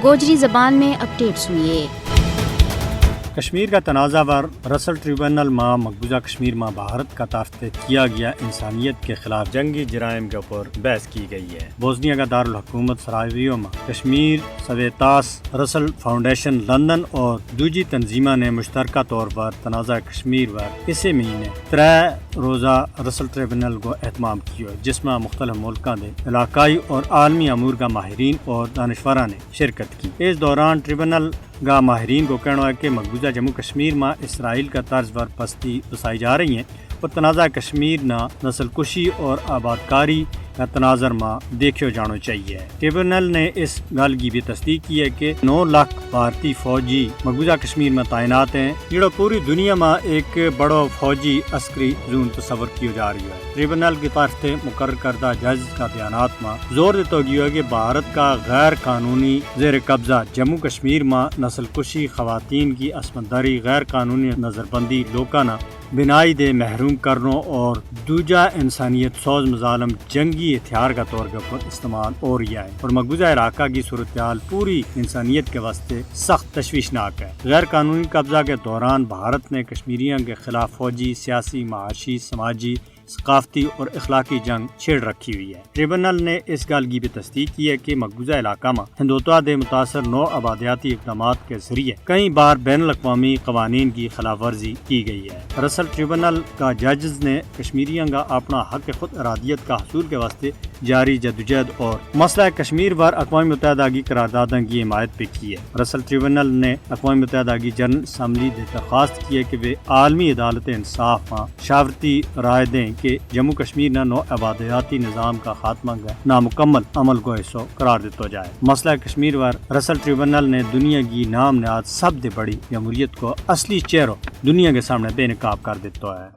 گوجری زبان میں اپڈیٹ سنیے۔ کشمیر کا تنازع ور رسل ٹریبونل ماں مقبوضہ کشمیر ماں بھارت کا طرف سے کیا گیا انسانیت کے خلاف جنگی جرائم کے اوپر بحث کی گئی ہے۔ بوسنیا کا دارالحکومت سرائیویو میں کشمیر سویتاس رسل فاؤنڈیشن لندن اور دوجی تنظیمہ نے مشترکہ طور پر تنازع کشمیر ور اسی مہینے 3 روزہ رسل ٹریبونل کو اہتمام کیا، جس میں مختلف ملکوں کے علاقائی اور عالمی امور کا ماہرین اور دانشوراں نے شرکت کی۔ اس دوران ٹریبونل کا ماہرین کو کہنا ہے کہ مقبوضہ جموں کشمیر میں اسرائیل کا طرز پر پستی بسائی جا رہی ہیں اور تنازع کشمیر نہ نسل کشی اور آبادکاری کا تناظر میں دیکھو جانا چاہیے۔ ٹریبونل نے اس گل کی بھی تصدیق کی ہے کہ 9 لاکھ بھارتی فوجی مقبوضہ کشمیر میں تعینات ہیں، جو پوری دنیا میں ایک بڑا فوجی عسکری زون تصور کی جا رہی ہے۔ ٹریبونل کی طرف سے مقرر کردہ جج کا بیانات میں زور دیتا گیا ہے کہ بھارت کا غیر قانونی زیر قبضہ جموں کشمیر میں نسل کشی، خواتین کی عصمت دری، غیر قانونی نظر بندی، لوکانہ بنائی دے محروم کرنا اور دوجا انسانیت سوز مظالم جنگی ہتھیار کا طور پر استعمال ہو رہا ہے اور مقبوضہ علاقہ کی صورتحال پوری انسانیت کے واسطے سخت تشویشناک ہے۔ غیر قانونی قبضہ کے دوران بھارت نے کشمیریوں کے خلاف فوجی، سیاسی، معاشی، سماجی، ثقافتی اور اخلاقی جنگ چھیڑ رکھی ہوئی ہے۔ ٹریبونل نے اس گل کی بھی تصدیق کی ہے کہ مقبوضہ علاقہ میں ہندوتوا دے متاثر نو آبادیاتی اقدامات کے ذریعے کئی بار بین الاقوامی قوانین کی خلاف ورزی کی گئی ہے۔ رسل ٹریبونل کا ججز نے کشمیریوں کا اپنا حق خود ارادیت کا حصول کے واسطے جاری جدوجہد اور مسئلہ کشمیر پر اقوام متحدہ کی قراردادوں کی حمایت بھی کی ہے۔ رسل ٹریبونل نے اقوام متحدہ کی جنرل اسمبلی سے درخواست کی ہے کہ وہ عالمی عدالت انصاف میں شاورتی رائے دیں کہ جموں کشمیر نہ نو آبادیاتی نظام کا خاتمہ کا نامکمل عمل کو حصہ قرار دیتا جائے۔ مسئلہ کشمیر پر رسل ٹریبونل نے دنیا کی نام نہاد سب سے بڑی جمہوریت کو اصلی چہروں دنیا کے سامنے بے نقاب کر دیتا ہے۔